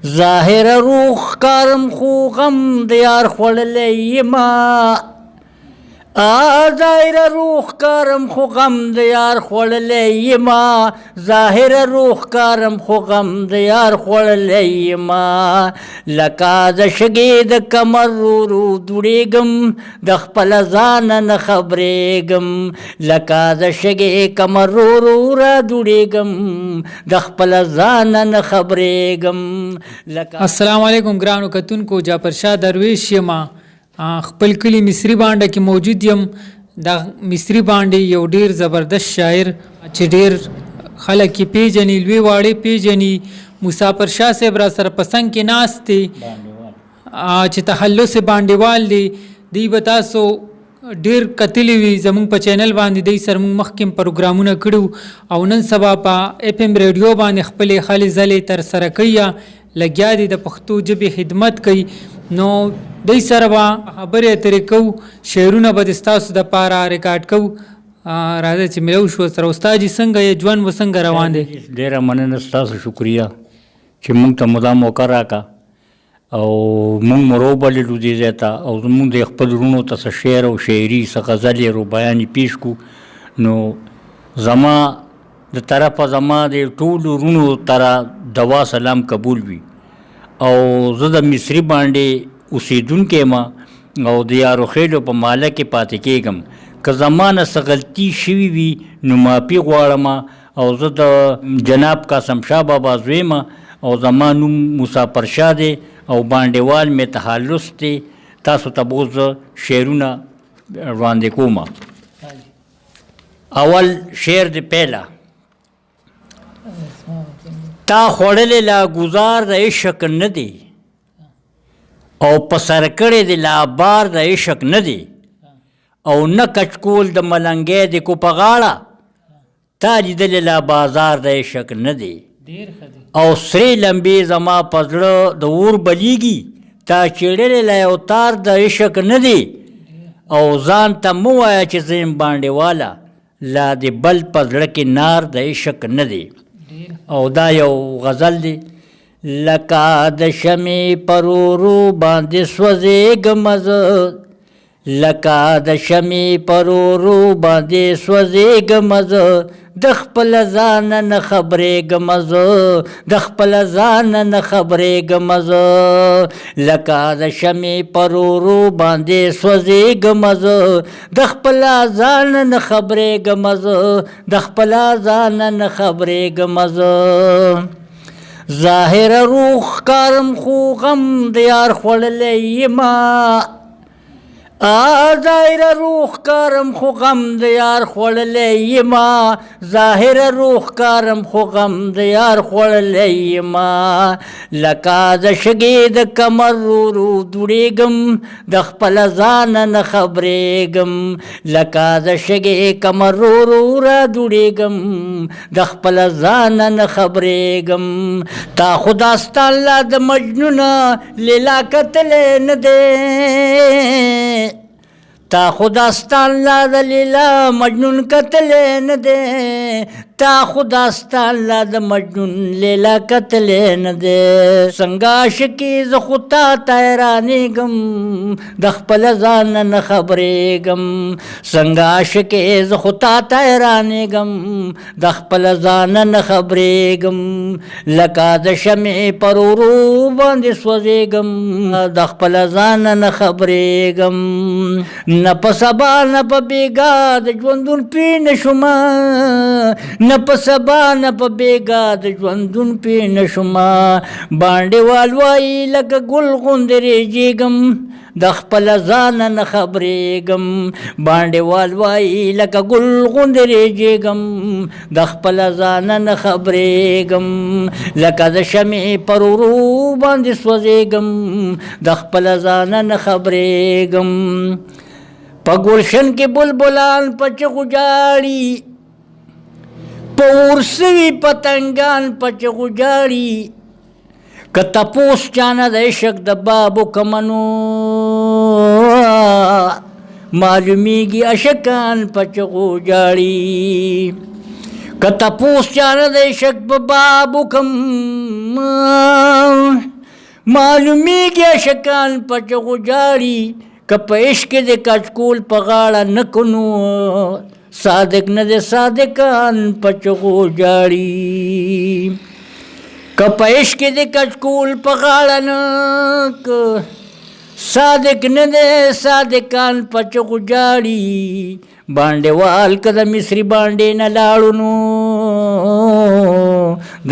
ظاهر روح کارم خو غم د یار خوړلی یما ظاهر روح کارم خو غم د یار خوړلی یما ظاهر روح کارم خو غم د یار خوړلی یما لکه د شګې د کمر ورو دوړېږم د خپله ځانه نه خبرېږم لکه د شګې کمر ورو را دوړېږم د خپله ځانه نه خبرېږم. السلام علیکم ګرانو کتونکو، جعفرشاه درویش یما، خپل کلی مصری بانډه کې موجود یم. دا مصری بانډې یو ډیر زبردست شاعر چې ډیر خلک یې پیژني، لوی واړې پیژني. مسافر شاه صاحب را سره په څنګ کې ناست دی چې تخلص بانډیوال دی. دی به تاسو ډیر کتلی وي زمونږ په چینل باندې. دی سره موږ مخکې پروګرامونه کړو او نن سبا په اف ام ریډیو باندې خپلې خالي ځلې تر سره کوي، لګیا دي د پښتو ژبې خدمت کوي. نو دی سره به خبرې اترې کوو، شعرونه به ستاسو دپاره ریکارډ کوو. راځه چې ملو شو سره. استاد جي څنګه یې ژوند به څنګه روان دی؟ ډېره مننه ستاسو، شکریه چې موږ ته مو دا موقع راکړه او موږ مو راوبللو دې ځای ته او زموږ د خپل وروڼو ته څه شعر او شاعري څه غزلې رباعیانې پیش کړو. نو زما د طرفه زما د ټولو وروڼو تره دوا سلام قبول وي او زه د مصري باندې اوسېدونکی یم او د یارو خیلو په محله کې پاتې کېږم. که زما نه څه غلطي شوي وي نو معافي غواړم او زه د جناب قاسم شاه بابا زوی یم او زما نوم مسافر شاه دی او بانډیوال مې تخلص دی. تاسو ته به اوس زه شعرونه وړاندې کوم. اول شعر دی پیله. تا خوړلې لا ګزار د عشق نه دی او په سر کړې د لا بار د عشق نه دی او نه کچکول د ملنګې د کو په غاړه تا لیدلې لا بازار د عشق نه دی او سرې لمبې زما په زړه د اور بلیږي تا چیړلې لا یو تار د عشق نه دی او ځان ته مه وایه چې زه یم بانډیواله لا د بل په زړه کې نار د عشق نه دی. او دا یو غزل دی. لکه د شمې پر ورو باندې سوځېږم زه لکه د شمې پر ورو باندې سوځېږم زه د خپل ځانه نه خبرېږم زه د خپل ځانه نه خبرېږم زه لکه د شمې پر ورو باندې سوځېږم زه د خپل ځانه نه خبرېږم زه د خپل ځانه نه خبرېږم زه ظاهر روح کارم خو غم د یار خوړلی یما ظاهر روح کارم خو غم د یار خوړلی یما ظاهر روح کارم خو غم د یار خوړلی یما لکه د شګې د کمر ورو دوړېږم د خپل ځانه نه خبرېږم لکه د شګې کمر ورو را دوړېږم د خپل ځانه نه خبرېږم تا خو داستان لا د مجنونه لیلا کتلی نه دی تا خو داستان لا د لیلا مجنون کتلی نه دی تا خو داستان لا د مجنون لیلا کتلی نه دی څنګه عاشقي زه خو تا ته حیرانېږم د خپل ځانه نه خبرېږم څنګه عاشقي زه خو تا ته حیرانېږم د خپل ځانه نه خبرېږم لکه د شمعې پر ورو باندې سوځېږم د خپل ځانه نه خبرېږم نه په سبا نه په بېګا د ژوندون پې نه شومه نه په سبا نه په بېګا د ژوندون پې نه شومه بانډیوال وایي لکه ګل غوندې رېږېږم د خپل ځانه نه خبرېږم بانډیوال وایي لکه ګل غوندې رېږېږم د خپل ځانه نه خبرېږم لکه د شمعې پر ورو باندې سوځېږم د خپل ځانه نه خبرېږم په ګلشن کې بلبلان په چغو جاړي په اور سوي پتنګان په چغو جاړي که تپوس چانه د عشق د بابو کمنو معلومیږي عشقان په چغو جاړي که تپوس چانه د عشق په بابو کم معلومیږي عاشقان په چغو جاړي که په عشق د کچکول په غاړه نه کنو صادق نه د صادقان په چغو جاړي که په عشق د کچکول په غاړه نه صادق نه د صادقان په چغو جاړي باندېوال که د مصري باندې نه لاړو نو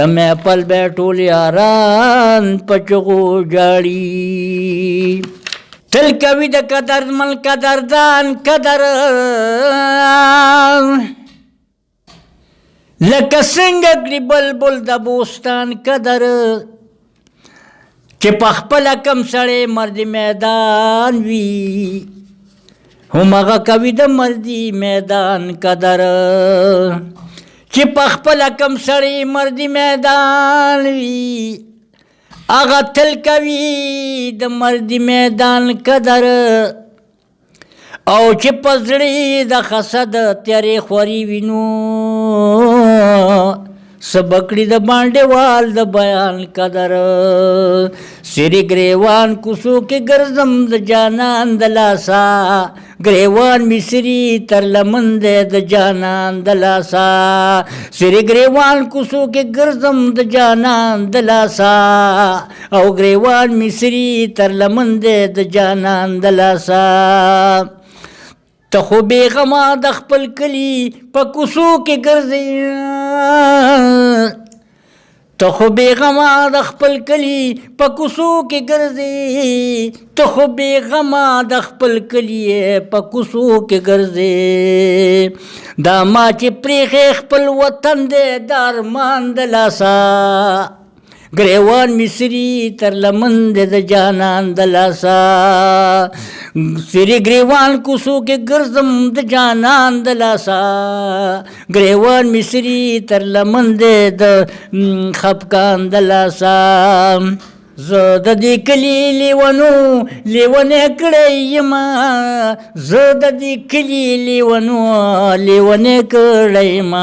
د محفل به ټول یاران په چغو جاړي تل کوي د قدرمن قدردان قدر لکه څنګه کړي بلبل د بوستان قدر چې په خپله کم سړی مرد میدان وي همغه کوي د مردي میدان قدر چې په خپله کم سړی مردي میدان وي هغه تل کوي د مردي میدان قدر او چې په زړه د حسد تیارې خوري وي نو سبکړي د باندېوال د بیان قدر سری ګریوان کوڅو کې ګرځم د جانان د لاسا ګریوان مصري تر لمن دی د جانان د لاسا سری ګریوان کوڅو کې ګرځم د جانان د لاسا او ګریوان مصري تر لمن دی د جانان د لاسا ته خو بېغمه د خپل کلي په کوڅو کې ګرځې ته خو بېغمه د خپل کلي په کوڅو کې ګرځې ته خو بېغمه د خپل کلي په کوڅو کې ګرځې دا ما چې پرېښې خپل وطن دی د ارمان د لاسه ګریوان مصري تر لمن دی د جانان د لاسه سری ګریوان کوڅو کې ګرځم د جانان د لاسه ګریوان مصري تر لمن دی د خفقان د لاسه زه د دې کلي لیونو لیونی کړی یم زه د دې کلي لیونو لیونی کړی یم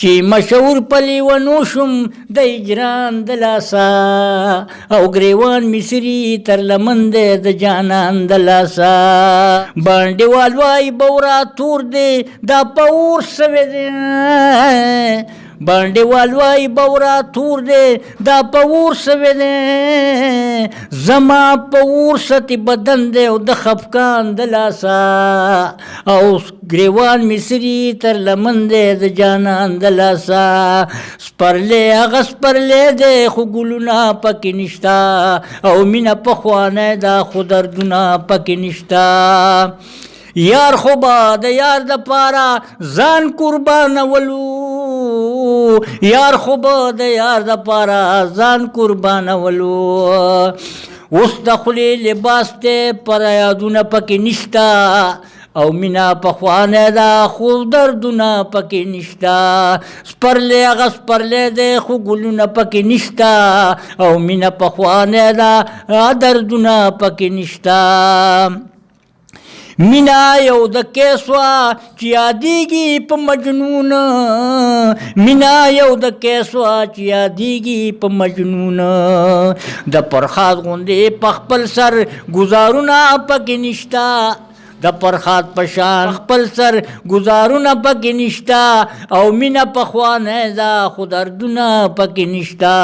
چې مشهور په لیونو شم د اجران د لاسه او ګریوان مصري تر لمن دی د جانان د لاسه باندېوال وایي بورا تور دی دا په اور سوی دی باندېوال وایي بورا تور دی دا په اور سوی دی زما په اور ستی بدن دی او د خفقان د لاسه او ګریوان مصري تر لمن دی د جانان د لاسه سپرلی هغه سپرلی دی خو ګلونه پکې نشته او مینه پخوانی ده خو دردونه پکې نشته یار خو به د یار د پاره ځان قربانولو یار خو به د یار د پاره ځان قربانولو اوس د خولې لباس دی پر یادونه پکې نشته او مینا پخوانی ده خو دردونه پکې نشته سپرلی هغه سپرلی دی خو ګلونه پکې نشته او مینا پخوانی ده دردونه پکې نشته مینا یو د کیسوا چې یادیږي په مجنون مینا یو د کیسوا چې یادیږي په مجنون د پرخاد غوندې په خپل سر گزارونه پکې نشته د پرخاد پشان خپل سر گزارونه پکې نشته او مینه پخوانی ده خو دردونه پکې نشته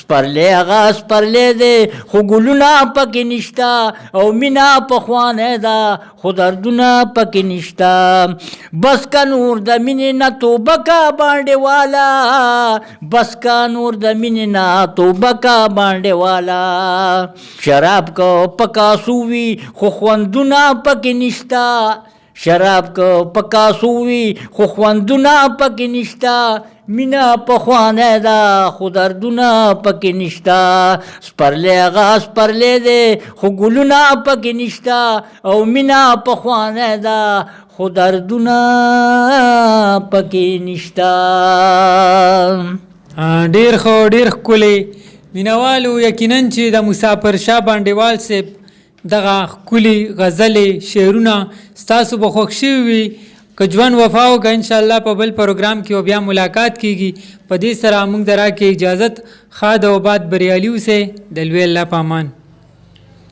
سپرلی هغه سپرلی دی خو ګلونه پکې نشته او مینه پخوانی ده خو دردونه پکې نشته بس که نور د مینې نه توبه کا باندې والا بس که نور د مینې نه توبه کا باندې والا شراب که په کاسو وي خو خوندونه پکې نشته شراب که په کاسو وي خو خوندونه پکې نشته مینه پخوانی ده خو دردونه پکې نشته سپرلی هغه سپرلی دی خو ګلونه پکې نشته او مینه پخوانی ده خو دردونه پکې نشته ډیر ښه ډیر ښکلی مینوالو یقینا چې د مسافر شاه باندېوال صاحب دغه ښکلي غزلې شعرونه ستاسو به خوښ شوي وي که ژوند وفا وکړه انشاءالله په بل پروګرام کې بیا ملاقات کیږي په دې سره موږ د راکې اجازت ښاد او باد بریالي اوسئ د لوی الله په امان.